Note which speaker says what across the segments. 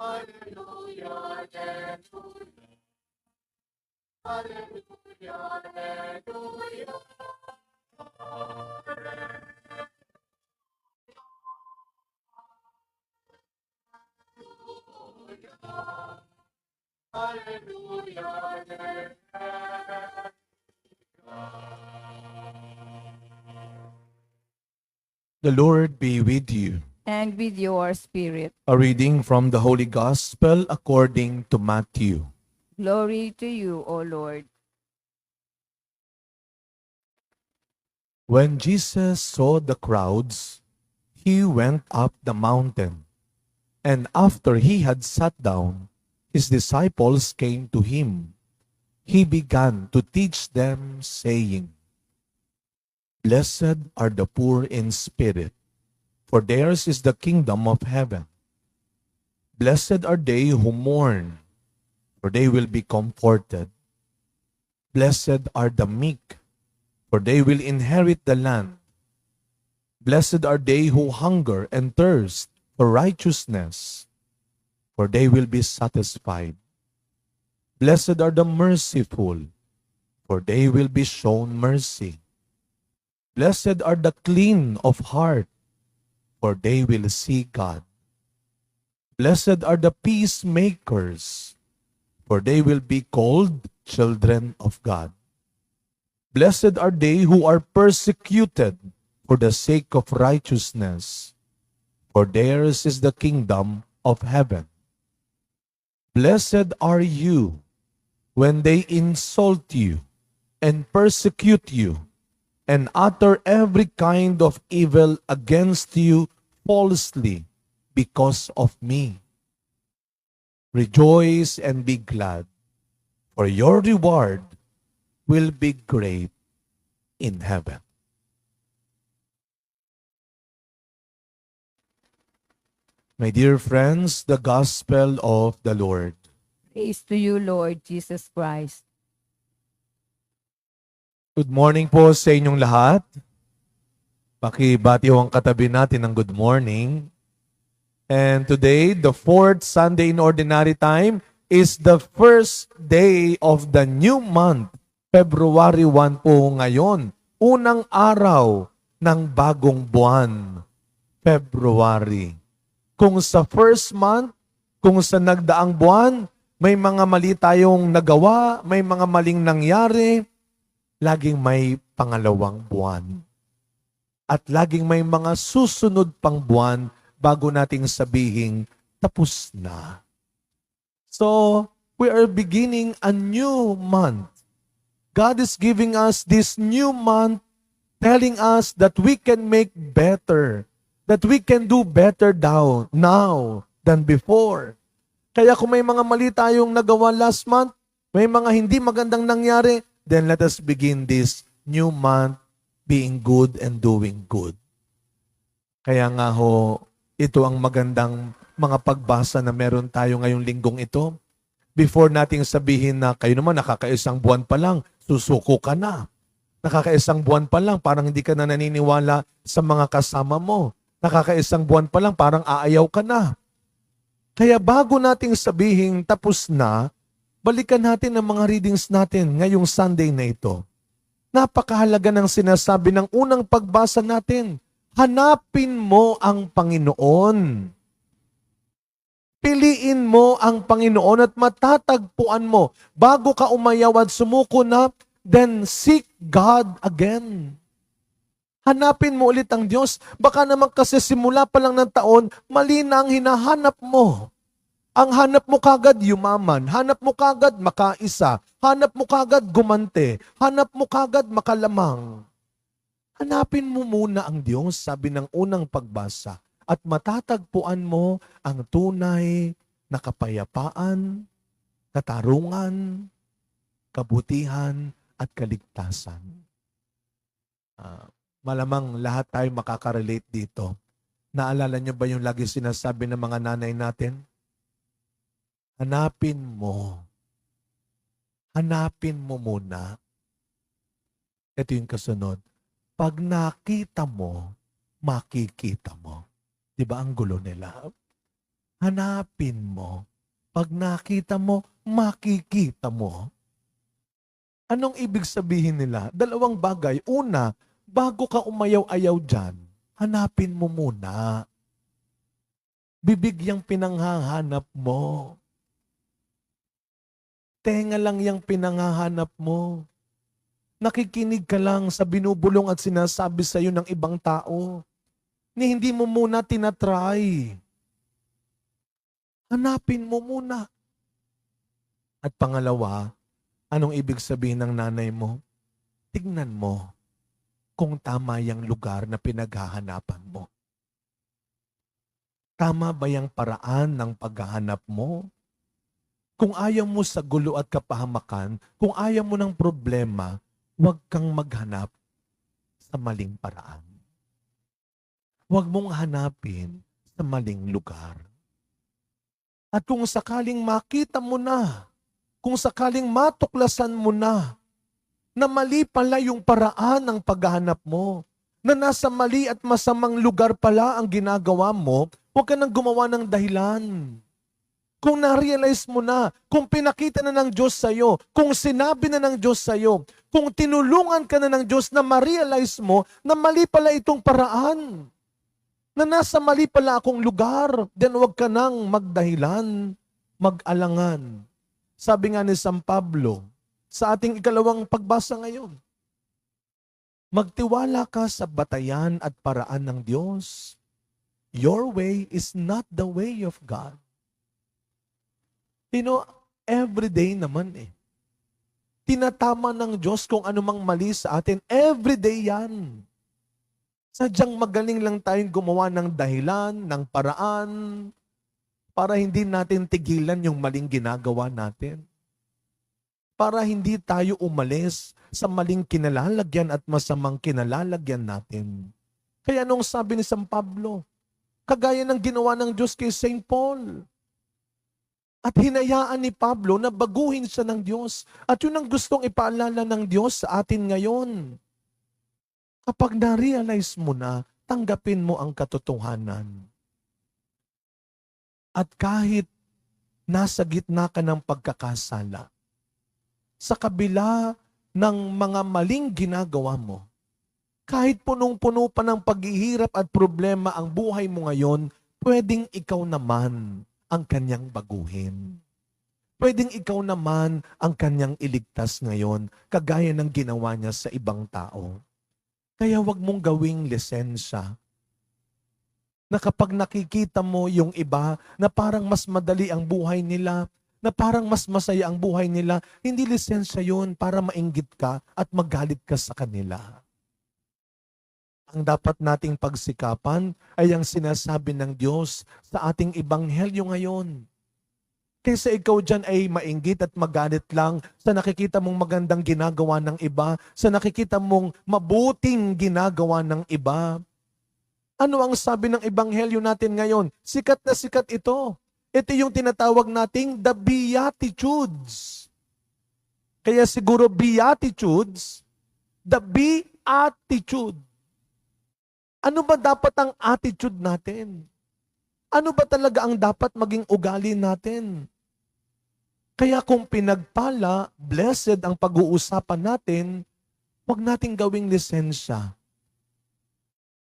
Speaker 1: Hallelujah, hallelujah. Hallelujah, hallelujah. Hallelujah, hallelujah. The Lord be with you.
Speaker 2: And with your spirit.
Speaker 1: A reading from the Holy Gospel according to Matthew.
Speaker 2: Glory to you, O Lord.
Speaker 1: When Jesus saw the crowds, he went up the mountain, and after he had sat down, his disciples came to him. He began to teach them, saying, Blessed are the poor in spirit, for theirs is the kingdom of heaven. Blessed are they who mourn, for they will be comforted. Blessed are the meek, for they will inherit the land. Blessed are they who hunger and thirst for righteousness, for they will be satisfied. Blessed are the merciful, for they will be shown mercy. Blessed are the clean of heart, for they will see God. Blessed are the peacemakers, for they will be called children of God. Blessed are they who are persecuted for the sake of righteousness, for theirs is the kingdom of heaven. Blessed are you when they insult you and persecute you and utter every kind of evil against you falsely because of me. Rejoice and be glad, for your reward will be great in heaven. My dear friends, the Gospel of the Lord.
Speaker 2: Praise to you, Lord Jesus Christ.
Speaker 1: Good morning po sa inyong lahat. Pakibati ho ang katabi natin ng good morning. And today, the fourth Sunday in Ordinary Time, is the first day of the new month. February 1 po ngayon. Unang araw ng bagong buwan. February. Kung sa first month, kung sa nagdaang buwan, may mga mali tayong nagawa, may mga maling nangyari, laging may pangalawang buwan. At laging may mga susunod pang buwan bago nating sabihin, tapos na. So, we are beginning a new month. God is giving us this new month, telling us that we can make better, that we can do better now than before. Kaya kung may mga mali tayong nagawa last month, may mga hindi magandang nangyari, then let us begin this new month being good and doing good. Kaya nga ho, ito ang magandang mga pagbasa na meron tayo ngayong linggong ito. Before nating sabihin na kayo naman nakakaisang buwan pa lang, susuko ka na. Nakakaisang buwan pa lang, parang hindi ka na naniniwala sa mga kasama mo. Nakakaisang buwan pa lang, parang aayaw ka na. Kaya bago nating sabihin tapos na, balikan natin ang mga readings natin ngayong Sunday na ito. Napakahalaga ng sinasabi ng unang pagbasa natin. Hanapin mo ang Panginoon. Piliin mo ang Panginoon at matatagpuan mo. Bago ka umayaw at sumuko na, then seek God again. Hanapin mo ulit ang Diyos. Baka naman kasi simula pa lang ng taon, mali na ang hinahanap mo. Ang hanap mo kagad yumaman, hanap mo kagad makaisa, hanap mo kagad gumante, hanap mo kagad makalamang. Hanapin mo muna ang Diyos, sabi ng unang pagbasa, at matatagpuan mo ang tunay na kapayapaan, katarungan, kabutihan, at kaligtasan. Malamang lahat tayo makaka-relate dito. Naalala niyo ba yung lagi sinasabi ng mga nanay natin? Hanapin mo. Hanapin mo muna. Ito yung kasunod. Pag nakita mo, makikita mo. Di ba ang gulo nila? Hanapin mo. Pag nakita mo, makikita mo. Anong ibig sabihin nila? Dalawang bagay. Una, bago ka umayaw-ayaw dyan, hanapin mo muna. Bibig yang pinanghahanap mo. Tenga lang yang pinanghahanap mo. Nakikinig ka lang sa binubulong at sinasabi sa iyo ng ibang tao. Ni hindi mo muna tinatry. Hanapin mo muna. At pangalawa, anong ibig sabihin ng nanay mo? Tignan mo kung tama yung lugar na pinaghahanapan mo. Tama ba yung paraan ng paghahanap mo? Kung ayaw mo sa gulo at kapahamakan, kung ayaw mo ng problema, huwag kang maghanap sa maling paraan. Huwag mong hanapin sa maling lugar. At kung sakaling makita mo na, kung sakaling matuklasan mo na mali pala yung paraan ng paghahanap mo, na nasa mali at masamang lugar pala ang ginagawa mo, huwag ka nang gumawa ng dahilan. Kung na-realize mo na, kung pinakita na ng Diyos sa'yo, kung sinabi na ng Diyos sa'yo, kung tinulungan ka na ng Diyos na ma-realize mo na mali pala itong paraan, na nasa mali pala akong lugar, then huwag ka nang magdahilan, mag-alangan. Sabi nga ni San Pablo, sa ating ikalawang pagbasa ngayon, magtiwala ka sa batayan at paraan ng Diyos. Your way is not the way of God. Everyday naman tinatama ng Diyos kung anumang mali sa atin. Everyday yan. Sadyang magaling lang tayong gumawa ng dahilan, ng paraan, para hindi natin tigilan yung maling ginagawa natin. Para hindi tayo umalis sa maling kinalalagyan at masamang kinalalagyan natin. Kaya nung sabi ni San Pablo, kagaya ng ginawa ng Diyos kay St. Paul, at hinayaan ni Pablo na baguhin siya ng Diyos. At yun ang gustong ipaalala ng Diyos sa atin ngayon. Kapag na-realize mo na, tanggapin mo ang katotohanan. At kahit nasa gitna ka ng pagkakasala, sa kabila ng mga maling ginagawa mo, kahit punong-puno pa ng paghihirap at problema ang buhay mo ngayon, pwedeng ikaw naman ang kanyang baguhin. Pwedeng ikaw naman ang kanyang iligtas ngayon, kagaya ng ginawa niya sa ibang tao. Kaya wag mong gawing lisensya na kapag nakikita mo yung iba na parang mas madali ang buhay nila, na parang mas masaya ang buhay nila, hindi lisensya yun para mainggit ka at magalit ka sa kanila. Ang dapat nating pagsikapan ay ang sinasabi ng Diyos sa ating ebanghelyo ngayon. Kaysa ikaw dyan ay mainggit at magalit lang sa nakikita mong magandang ginagawa ng iba, sa nakikita mong mabuting ginagawa ng iba. Ano ang sabi ng ebanghelyo natin ngayon? Sikat na sikat ito. Ito yung tinatawag nating the Beatitudes. Kaya siguro Beatitudes, the Beatitude. Ano ba dapat ang attitude natin? Ano ba talaga ang dapat maging ugali natin? Kaya kung pinagpala, blessed ang pag-uusapan natin, huwag nating gawing lisensya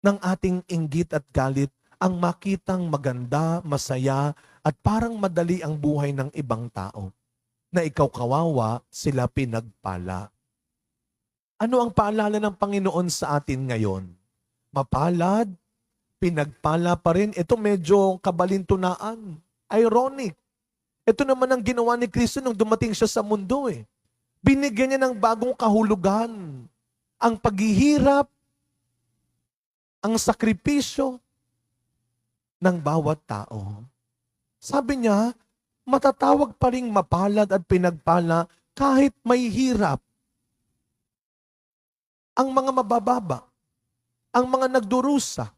Speaker 1: ng ating inggit at galit ang makitang maganda, masaya, at parang madali ang buhay ng ibang tao. Na ikaw kawawa, sila pinagpala. Ano ang paalala ng Panginoon sa atin ngayon? Mapalad, pinagpala pa rin. Ito medyo kabalintunaan. Ironic. Ito naman ang ginawa ni Kristo nung dumating siya sa mundo. Binigyan niya ng bagong kahulugan. Ang paghihirap, ang sakripisyo ng bawat tao. Sabi niya, matatawag pa ring mapalad at pinagpala kahit may hirap. Ang mga mabababa, ang mga nagdurusa,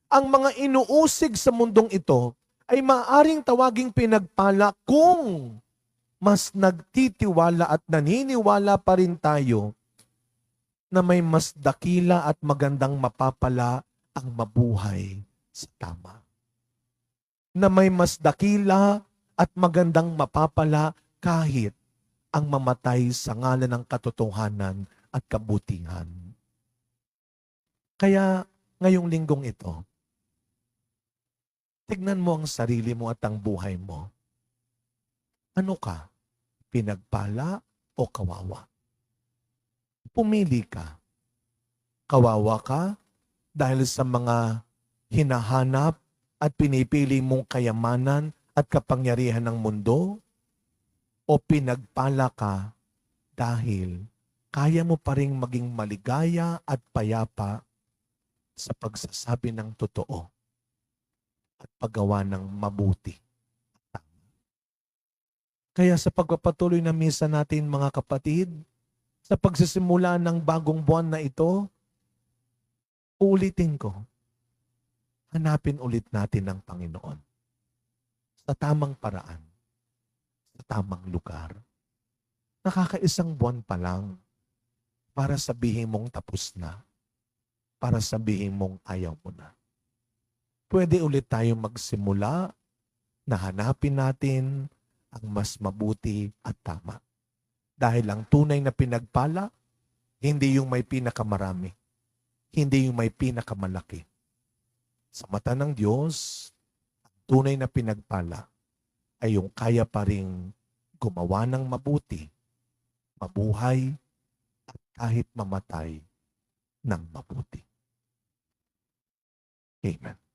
Speaker 1: ang mga inuusig sa mundong ito ay maaaring tawaging pinagpala kung mas nagtitiwala at naniniwala pa rin tayo na may mas dakila at magandang mapapala ang mabuhay sa tama. na may mas dakila at magandang mapapala kahit ang mamatay sa ngalan ng katotohanan at kabutihan. Kaya ngayong linggong ito, tignan mo ang sarili mo at ang buhay mo. Ano ka? Pinagpala o kawawa? Pumili ka. Kawawa ka dahil sa mga hinahanap at pinipili mong kayamanan at kapangyarihan ng mundo? O pinagpala ka dahil kaya mo pa ring maging maligaya at payapa sa pagsasabi ng totoo at paggawa ng mabuti? Kaya sa pagpapatuloy na misa natin mga kapatid, sa pagsisimula ng bagong buwan na ito, uulitin ko, hanapin ulit natin ang Panginoon sa tamang paraan, sa tamang lugar. Nakakaisang buwan pa lang para sabihin mong tapos na, para sabihin mong ayaw mo na. Pwede ulit tayong magsimula na hanapin natin ang mas mabuti at tama. Dahil ang tunay na pinagpala, hindi yung may pinakamarami, hindi yung may pinakamalaki. Sa mata ng Diyos, ang tunay na pinagpala ay yung kaya pa ring gumawa ng mabuti, mabuhay, at kahit mamatay ng mabuti. Amen.